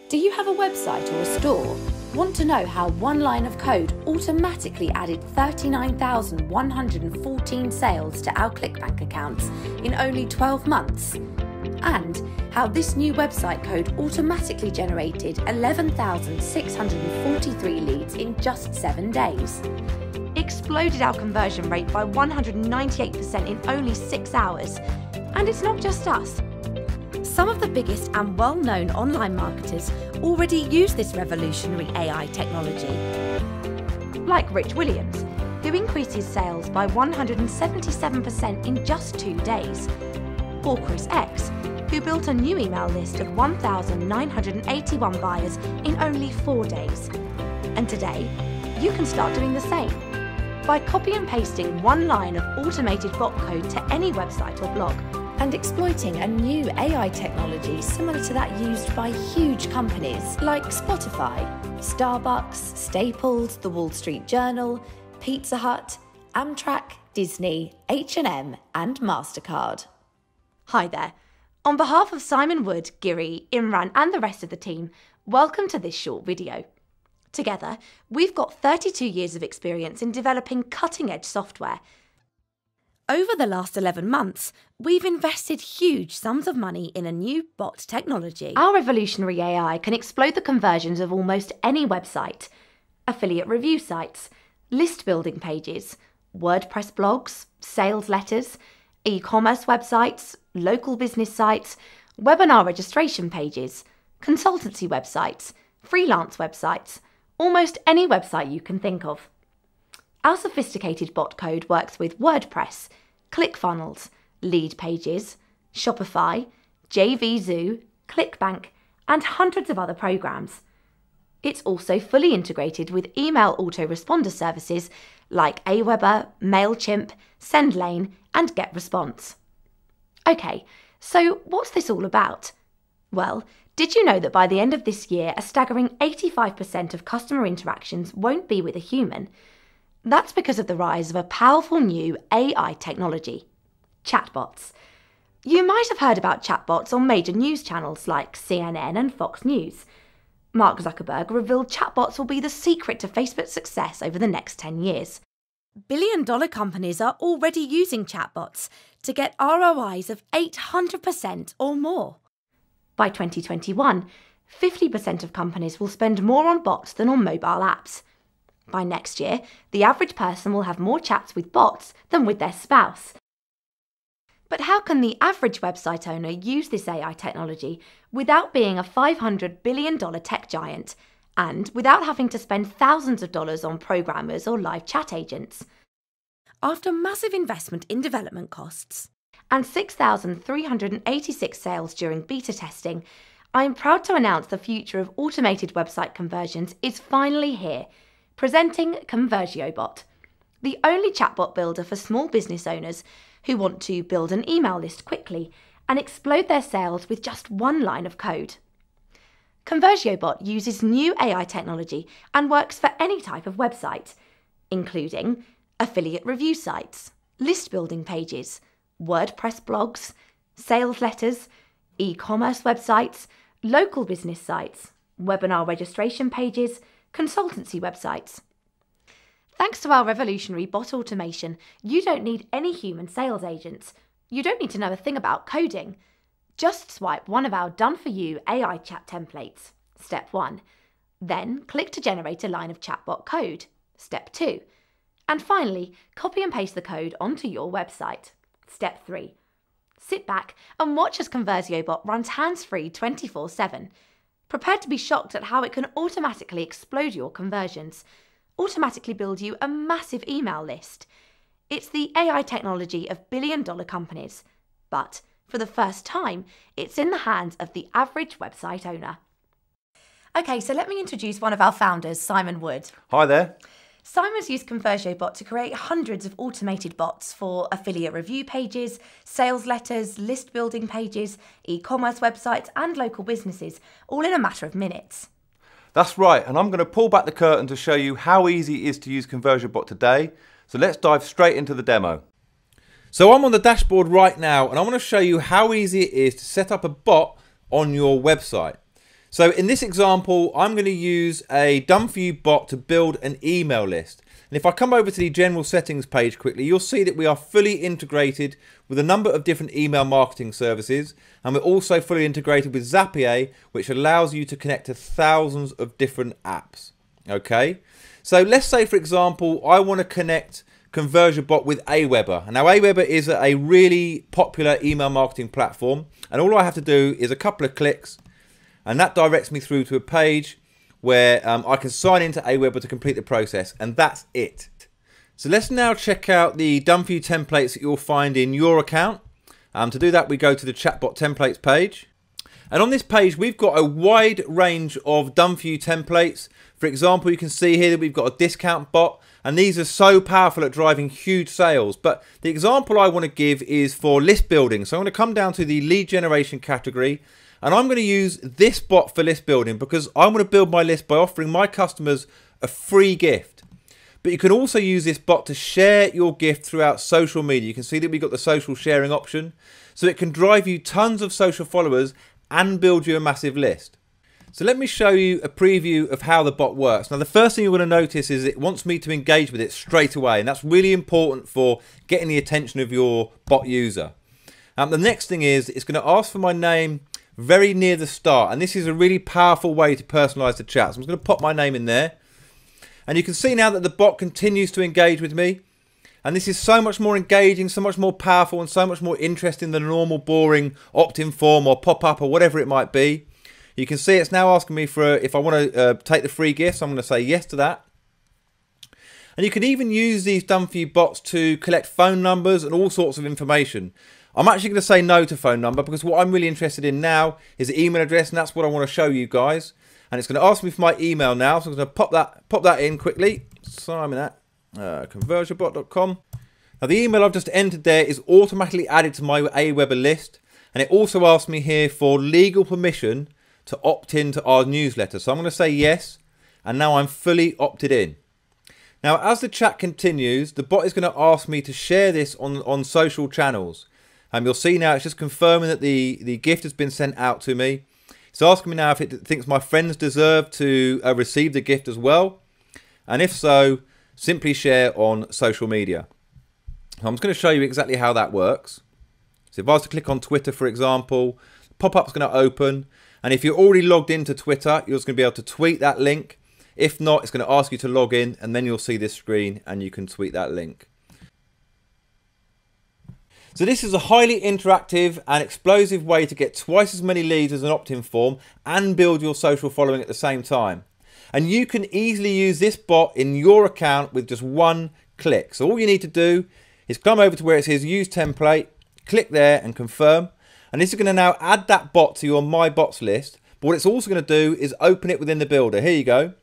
Do you have a website or a store? Want to know how one line of code automatically added 39,114 sales to our ClickBank accounts in only 12 months? And how this new website code automatically generated 11,643 leads in just 7 days? Exploded our conversion rate by 198% in only 6 hours. And it's not just us. Some of the biggest and well-known online marketers already use this revolutionary AI technology. Like Rich Williams, who increased his sales by 177% in just 2 days. Or Chris X, who built a new email list of 1,981 buyers in only 4 days. And today, you can start doing the same by copy and pasting one line of automated bot code to any website or blog, and exploiting a new AI technology similar to that used by huge companies like Spotify, Starbucks, Staples, The Wall Street Journal, Pizza Hut, Amtrak, Disney, H&M, and MasterCard. Hi there. On behalf of Simon Wood, Giri, Imran, and the rest of the team, welcome to this short video. Together, we've got 32 years of experience in developing cutting-edge software. Over the last 11 months, we've invested huge sums of money in a new bot technology. Our revolutionary AI can explode the conversions of almost any website. Affiliate review sites, list building pages, WordPress blogs, sales letters, e-commerce websites, local business sites, webinar registration pages, consultancy websites, freelance websites, almost any website you can think of. Our sophisticated bot code works with WordPress, ClickFunnels, Lead Pages, Shopify, JVZoo, ClickBank, and hundreds of other programs. It's also fully integrated with email autoresponder services like Aweber, MailChimp, SendLane, and GetResponse. Okay, so what's this all about? Well, did you know that by the end of this year, a staggering 85% of customer interactions won't be with a human? That's because of the rise of a powerful new AI technology, chatbots. You might have heard about chatbots on major news channels like CNN and Fox News. Mark Zuckerberg revealed chatbots will be the secret to Facebook's success over the next 10 years. Billion-dollar companies are already using chatbots to get ROIs of 800% or more. By 2021, 50% of companies will spend more on bots than on mobile apps. By next year, the average person will have more chats with bots than with their spouse. But how can the average website owner use this AI technology without being a $500 billion tech giant and without having to spend thousands of dollars on programmers or live chat agents? After massive investment in development costs and 6,386 sales during beta testing, I am proud to announce the future of automated website conversions is finally here. Presenting ConversioBot, the only chatbot builder for small business owners who want to build an email list quickly and explode their sales with just one line of code. ConversioBot uses new AI technology and works for any type of website, including affiliate review sites, list building pages, WordPress blogs, sales letters, e-commerce websites, local business sites, webinar registration pages, consultancy websites. Thanks to our revolutionary bot automation, you don't need any human sales agents. You don't need to know a thing about coding. Just swipe one of our done-for-you AI chat templates, Step 1. Then click to generate a line of chatbot code, Step 2. And finally, copy and paste the code onto your website, Step 3. Sit back and watch as ConversioBot runs hands-free 24/7. Prepare to be shocked at how it can automatically explode your conversions, automatically build you a massive email list. It's the AI technology of billion-dollar companies, but for the first time, it's in the hands of the average website owner. Okay, so let me introduce one of our founders, Simon Wood. Hi there. Simon's used ConversioBot to create hundreds of automated bots for affiliate review pages, sales letters, list building pages, e-commerce websites, and local businesses, all in a matter of minutes. That's right, and I'm going to pull back the curtain to show you how easy it is to use ConversioBot today. So let's dive straight into the demo. So I'm on the dashboard right now, and I want to show you how easy it is to set up a bot on your website. So in this example, I'm going to use a done for you bot to build an email list. And if I come over to the general settings page quickly, you'll see that we are fully integrated with a number of different email marketing services. And we're also fully integrated with Zapier, which allows you to connect to thousands of different apps. Okay. So let's say, for example, I want to connect ConversioBot with Aweber. Now, Aweber is a really popular email marketing platform. And all I have to do is a couple of clicks, and that directs me through to a page where I can sign into Aweber to complete the process, and that's it. So let's now check out the done for you templates that you'll find in your account. To do that, we go to the chatbot templates page. And on this page, we've got a wide range of done for you templates. For example, you can see here that we've got a discount bot, and these are so powerful at driving huge sales. But the example I want to give is for list building. So I'm going to come down to the lead generation category, and I'm going to use this bot for list building because I want to build my list by offering my customers a free gift. But you can also use this bot to share your gift throughout social media. You can see that we've got the social sharing option. So it can drive you tons of social followers and build you a massive list. So let me show you a preview of how the bot works. Now, the first thing you're going to notice is it wants me to engage with it straight away. And that's really important for getting the attention of your bot user. The next thing is it's going to ask for my name very near the start, and this is a really powerful way to personalize the chat. So I'm just going to pop my name in there, and you can see now that the bot continues to engage with me, and this is so much more engaging, so much more powerful, and so much more interesting than a normal boring opt-in form or pop-up or whatever it might be. You can see it's now asking me for if I want to take the free gift, so I'm going to say yes to that. And you can even use these done for you bots to collect phone numbers and all sorts of information. I'm actually going to say no to phone number because what I'm really interested in now is the email address, and that's what I want to show you guys. And it's going to ask me for my email now, so I'm going to pop that in quickly. Simon at ConversioBot.com. Now the email I've just entered there is automatically added to my Aweber list, and it also asks me here for legal permission to opt in to our newsletter. So I'm going to say yes, and now I'm fully opted in. Now as the chat continues, the bot is going to ask me to share this on social channels. You'll see now it's just confirming that the gift has been sent out to me. It's asking me now if it thinks my friends deserve to receive the gift as well. And if so, simply share on social media. I'm just going to show you exactly how that works. So if I was to click on Twitter, for example, the pop-up's going to open. And if you're already logged into Twitter, you're just going to be able to tweet that link. If not, it's going to ask you to log in, and then you'll see this screen and you can tweet that link. So this is a highly interactive and explosive way to get twice as many leads as an opt-in form and build your social following at the same time. And you can easily use this bot in your account with just one click. So all you need to do is come over to where it says use template, click there and confirm. And this is going to now add that bot to your My Bots list. But what it's also going to do is open it within the builder. Here you go.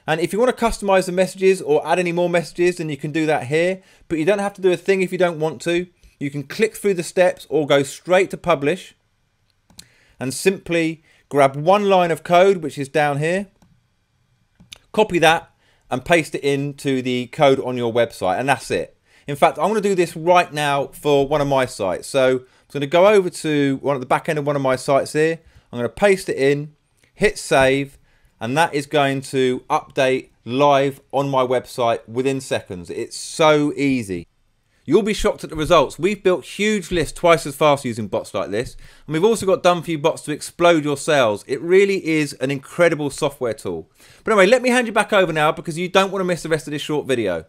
And if you want to customize the messages or add any more messages, then you can do that here. But you don't have to do a thing if you don't want to. You can click through the steps or go straight to publish and simply grab one line of code, which is down here, copy that and paste it into the code on your website, and that's it. In fact, I'm going to do this right now for one of my sites. So I'm going to go over to the back end of one of my sites here. I'm going to paste it in, hit save, and that is going to update live on my website within seconds. It's so easy. You'll be shocked at the results. We've built huge lists twice as fast using bots like this. And we've also got done for you bots to explode your sales. It really is an incredible software tool. But anyway, let me hand you back over now because you don't want to miss the rest of this short video.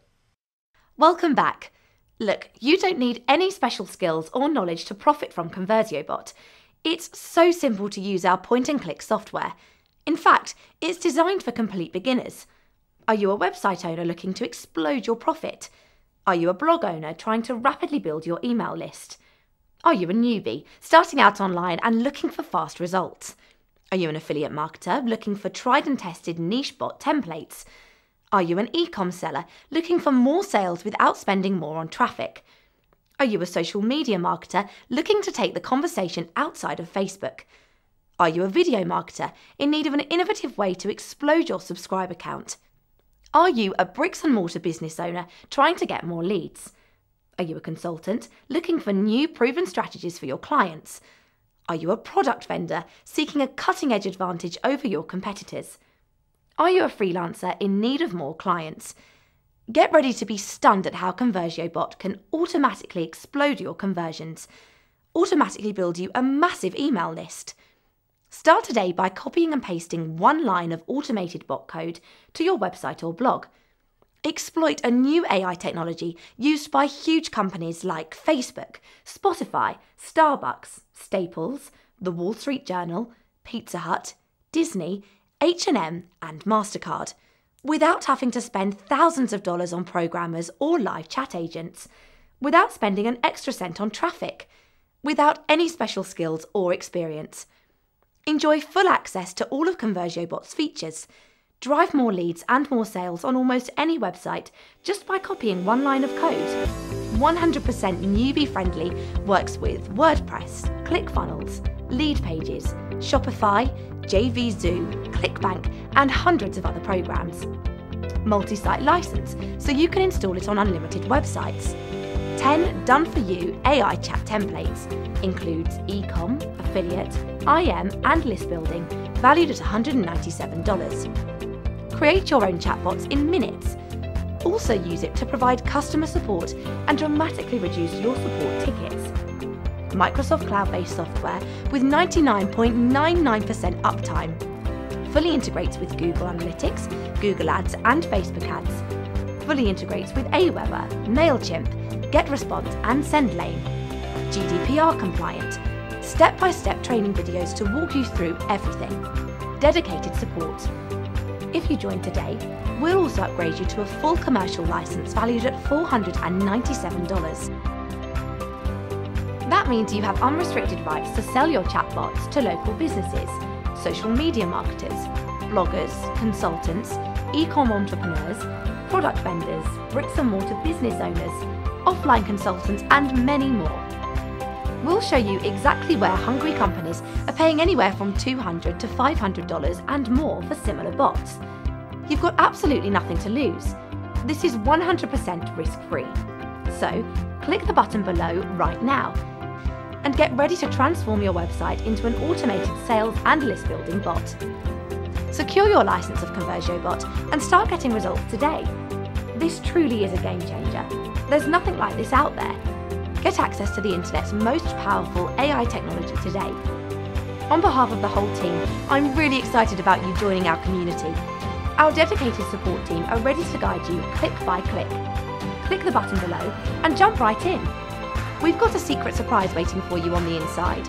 Welcome back. Look, you don't need any special skills or knowledge to profit from ConversioBot. It's so simple to use our point-and-click software. In fact, it's designed for complete beginners. Are you a website owner looking to explode your profit? Are you a blog owner trying to rapidly build your email list? Are you a newbie starting out online and looking for fast results? Are you an affiliate marketer looking for tried and tested niche bot templates? Are you an e-com seller looking for more sales without spending more on traffic? Are you a social media marketer looking to take the conversation outside of Facebook? Are you a video marketer in need of an innovative way to explode your subscriber count? Are you a bricks and mortar business owner trying to get more leads? Are you a consultant looking for new proven strategies for your clients? Are you a product vendor seeking a cutting-edge advantage over your competitors? Are you a freelancer in need of more clients? Get ready to be stunned at how ConversioBot can automatically explode your conversions, automatically build you a massive email list. Start today by copying and pasting one line of automated bot code to your website or blog. Exploit a new AI technology used by huge companies like Facebook, Spotify, Starbucks, Staples, The Wall Street Journal, Pizza Hut, Disney, H&M and MasterCard, without having to spend thousands of dollars on programmers or live chat agents, without spending an extra cent on traffic, without any special skills or experience. Enjoy full access to all of ConversioBot's features. Drive more leads and more sales on almost any website just by copying one line of code. 100% newbie-friendly, works with WordPress, ClickFunnels, Lead Pages, Shopify, JVZoo, ClickBank, and hundreds of other programs. Multi-site license, so you can install it on unlimited websites. 10 done-for-you AI chat templates, includes e-com, affiliate, IM, and list building, valued at $197. Create your own chatbots in minutes. Also use it to provide customer support and dramatically reduce your support tickets. Microsoft Cloud-based software with 99.99% uptime. Fully integrates with Google Analytics, Google Ads and Facebook Ads. Fully integrates with Aweber, MailChimp, GetResponse and SendLane. GDPR compliant. Step-by-step training videos to walk you through everything. Dedicated support. If you join today, we'll also upgrade you to a full commercial license valued at $497. That means you have unrestricted rights to sell your chatbots to local businesses, social media marketers, bloggers, consultants, e-com entrepreneurs, product vendors, bricks and mortar business owners, offline consultants, and many more. We'll show you exactly where hungry companies are paying anywhere from $200 to $500 and more for similar bots. You've got absolutely nothing to lose. This is 100% risk-free. So, click the button below right now and get ready to transform your website into an automated sales and list building bot. Secure your license of ConversioBot and start getting results today. This truly is a game changer. There's nothing like this out there. Get access to the internet's most powerful AI technology today. On behalf of the whole team, I'm really excited about you joining our community. Our dedicated support team are ready to guide you click by click. Click the button below and jump right in. We've got a secret surprise waiting for you on the inside.